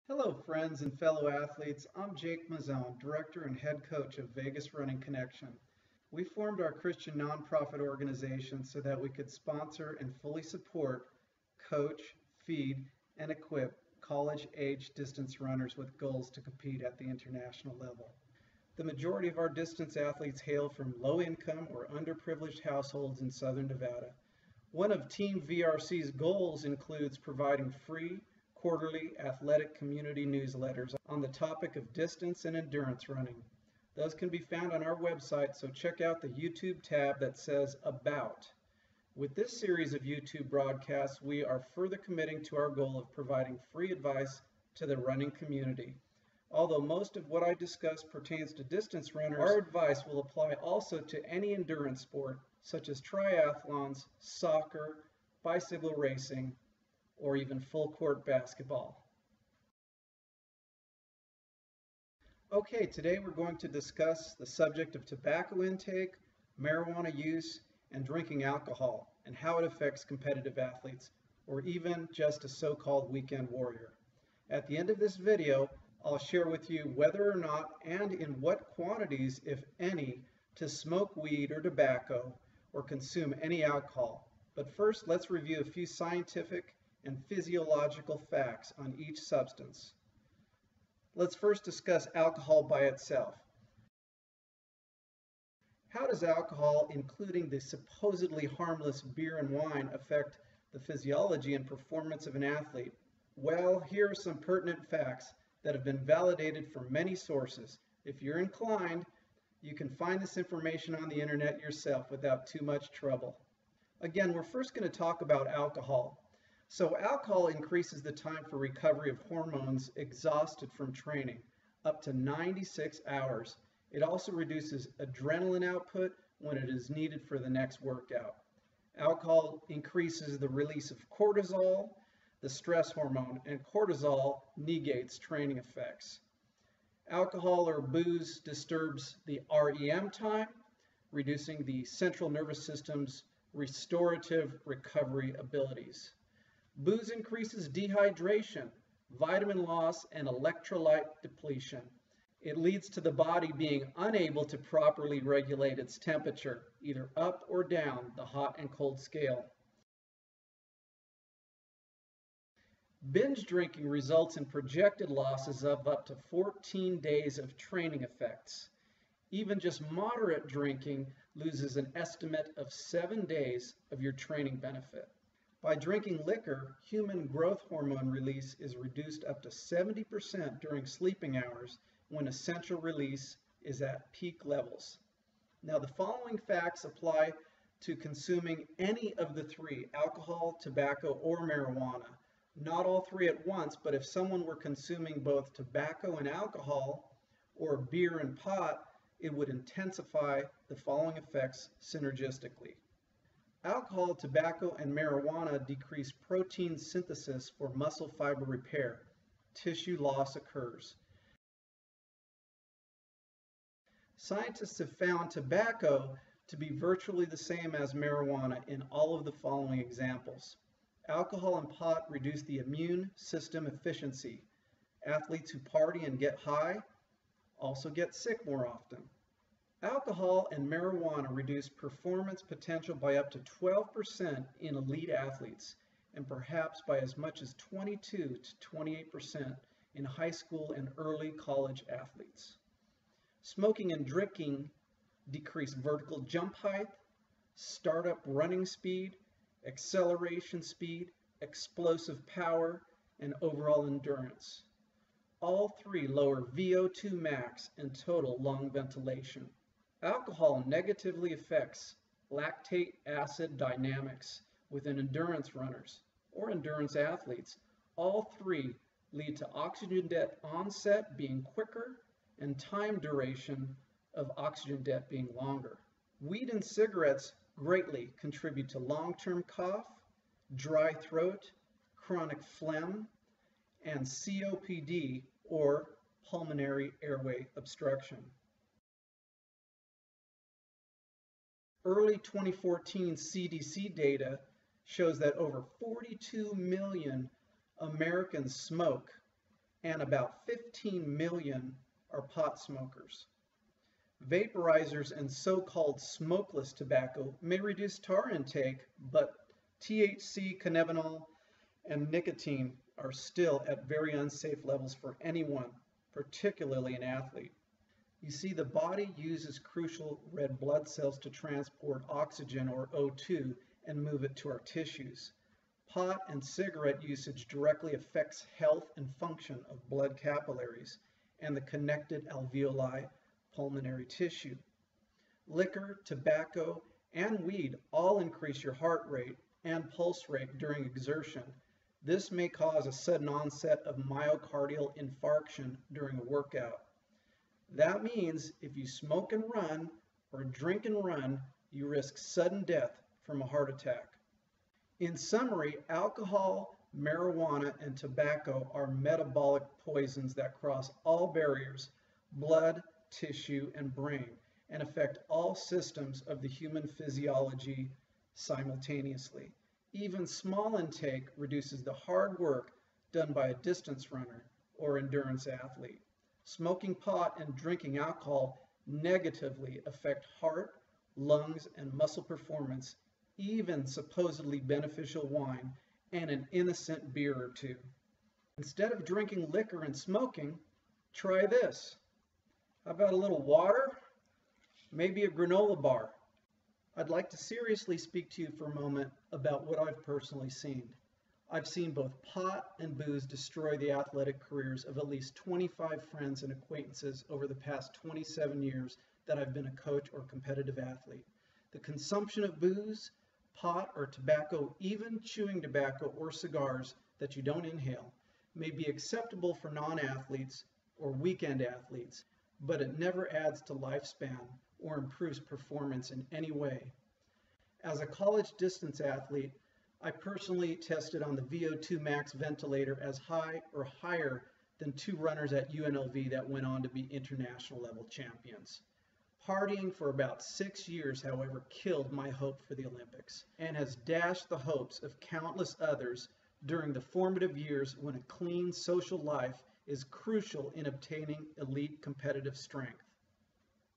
Hello, friends and fellow athletes. I'm Jake Mazzone, Director and Head Coach of Vegas Running Connection. We formed our Christian nonprofit organization so that we could sponsor and fully support, coach, feed, and equip college-age distance runners with goals to compete at the international level. The majority of our distance athletes hail from low-income or underprivileged households in Southern Nevada. One of Team VRC's goals includes providing free, quarterly athletic community newsletters on the topic of distance and endurance running. Those can be found on our website, so check out the YouTube tab that says About. With this series of YouTube broadcasts, we are further committing to our goal of providing free advice to the running community. Although most of what I discuss pertains to distance runners, our advice will apply also to any endurance sport, such as triathlons, soccer, bicycle racing, or even full court basketball. Okay, today we're going to discuss the subject of tobacco intake, marijuana use, and drinking alcohol, and how it affects competitive athletes, or even just a so-called weekend warrior. At the end of this video, I'll share with you whether or not and in what quantities, if any, to smoke weed or tobacco or consume any alcohol. But first, let's review a few scientific and physiological facts on each substance. Let's first discuss alcohol by itself. How does alcohol, including the supposedly harmless beer and wine, affect the physiology and performance of an athlete? Well, here are some pertinent facts that have been validated from many sources. If you're inclined, you can find this information on the internet yourself without too much trouble. Again, we're first going to talk about alcohol. So alcohol increases the time for recovery of hormones exhausted from training, up to 96 hours. It also reduces adrenaline output when it is needed for the next workout. Alcohol increases the release of cortisol, the stress hormone, and cortisol negates training effects. Alcohol or booze disturbs the REM time, reducing the central nervous system's restorative recovery abilities. Booze increases dehydration, vitamin loss, and electrolyte depletion. It leads to the body being unable to properly regulate its temperature, either up or down the hot and cold scale. Binge drinking results in projected losses of up to 14 days of training effects. Even just moderate drinking loses an estimate of 7 days of your training benefit. By drinking liquor, human growth hormone release is reduced up to 70% during sleeping hours when essential release is at peak levels. Now, the following facts apply to consuming any of the three, alcohol, tobacco, or marijuana. Not all three at once, but if someone were consuming both tobacco and alcohol, or beer and pot, it would intensify the following effects synergistically. Alcohol, tobacco, and marijuana decrease protein synthesis for muscle fiber repair. Tissue loss occurs. Scientists have found tobacco to be virtually the same as marijuana in all of the following examples. Alcohol and pot reduce the immune system efficiency. Athletes who party and get high also get sick more often. Alcohol and marijuana reduce performance potential by up to 12% in elite athletes, and perhaps by as much as 22 to 28% in high school and early college athletes. Smoking and drinking decrease vertical jump height, startup running speed, acceleration speed, explosive power, and overall endurance. All three lower VO2 max and total lung ventilation. Alcohol negatively affects lactate acid dynamics within endurance runners or endurance athletes. All three lead to oxygen debt onset being quicker and time duration of oxygen debt being longer. Weed and cigarettes greatly contribute to long-term cough, dry throat, chronic phlegm, and COPD or pulmonary airway obstruction. Early 2014 CDC data shows that over 42 million Americans smoke, and about 15 million are pot smokers. Vaporizers and so-called smokeless tobacco may reduce tar intake, but THC, cannabinol, and nicotine are still at very unsafe levels for anyone, particularly an athlete. You see, the body uses crucial red blood cells to transport oxygen, or O2, and move it to our tissues. Pot and cigarette usage directly affects health and function of blood capillaries and the connected alveoli pulmonary tissue. Liquor, tobacco, and weed all increase your heart rate and pulse rate during exertion. This may cause a sudden onset of myocardial infarction during a workout. That means if you smoke and run or drink and run, you risk sudden death from a heart attack. In summary, alcohol, marijuana, and tobacco are metabolic poisons that cross all barriers, blood, tissue, and brain, and affect all systems of the human physiology simultaneously. Even small intake reduces the hard work done by a distance runner or endurance athlete. Smoking pot and drinking alcohol negatively affect heart, lungs, and muscle performance, even supposedly beneficial wine and an innocent beer or two. Instead of drinking liquor and smoking, try this. How about a little water? Maybe a granola bar. I'd like to seriously speak to you for a moment about what I've personally seen. I've seen both pot and booze destroy the athletic careers of at least 25 friends and acquaintances over the past 27 years that I've been a coach or competitive athlete. The consumption of booze, pot, or tobacco, even chewing tobacco or cigars that you don't inhale, may be acceptable for non-athletes or weekend athletes, but it never adds to lifespan or improves performance in any way. As a college distance athlete, I personally tested on the VO2 max ventilator as high or higher than two runners at UNLV that went on to be international level champions. Partying for about 6 years, however, killed my hope for the Olympics and has dashed the hopes of countless others during the formative years when a clean social life is crucial in obtaining elite competitive strength.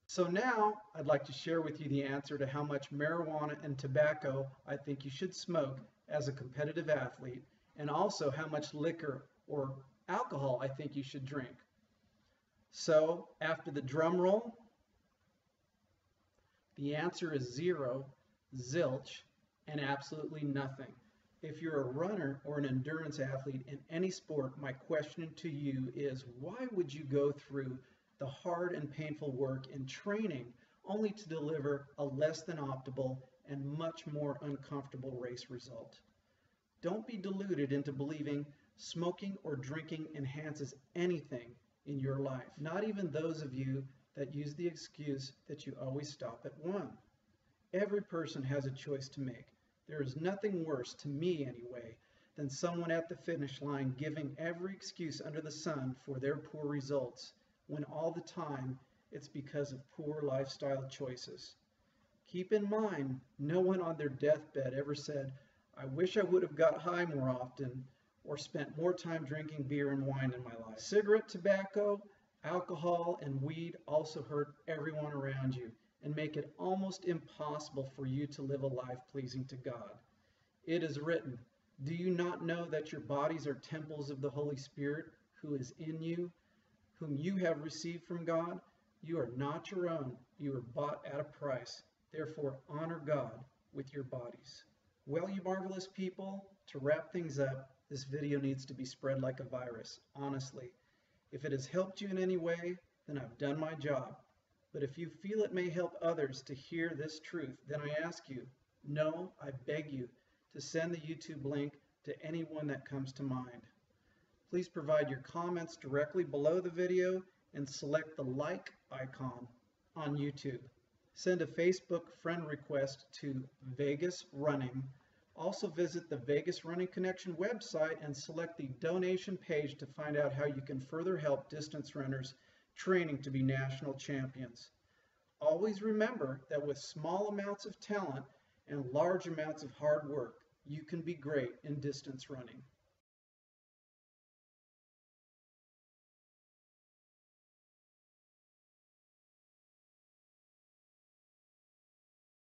So now I'd like to share with you the answer to how much marijuana and tobacco I think you should smoke as a competitive athlete, and also how much liquor or alcohol I think you should drink. So after the drum roll, the answer is 0, zilch, and absolutely nothing. If you're a runner or an endurance athlete in any sport, my question to you is, why would you go through the hard and painful work in training only to deliver a less than optimal and much more uncomfortable race result? Don't be deluded into believing smoking or drinking enhances anything in your life, not even those of you that use the excuse that you always stop at 1. Every person has a choice to make. There is nothing worse, to me anyway, than someone at the finish line giving every excuse under the sun for their poor results, when all the time it's because of poor lifestyle choices. Keep in mind, no one on their deathbed ever said, "I wish I would have got high more often," or spent more time drinking beer and wine in my life. Cigarette, tobacco, alcohol, and weed also hurt everyone around you and make it almost impossible for you to live a life pleasing to God. It is written, "Do you not know that your bodies are temples of the Holy Spirit who is in you, whom you have received from God? You are not your own. You are bought at a price. Therefore, honor God with your bodies." Well, you marvelous people, to wrap things up, this video needs to be spread like a virus, honestly. If it has helped you in any way, then I've done my job. But if you feel it may help others to hear this truth, then I ask you, no, I beg you, to send the YouTube link to anyone that comes to mind. Please provide your comments directly below the video and select the like icon on YouTube. Send a Facebook friend request to Vegas Running. Also visit the Vegas Running Connection website and select the donation page to find out how you can further help distance runners training to be national champions. Always remember that with small amounts of talent and large amounts of hard work, you can be great in distance running.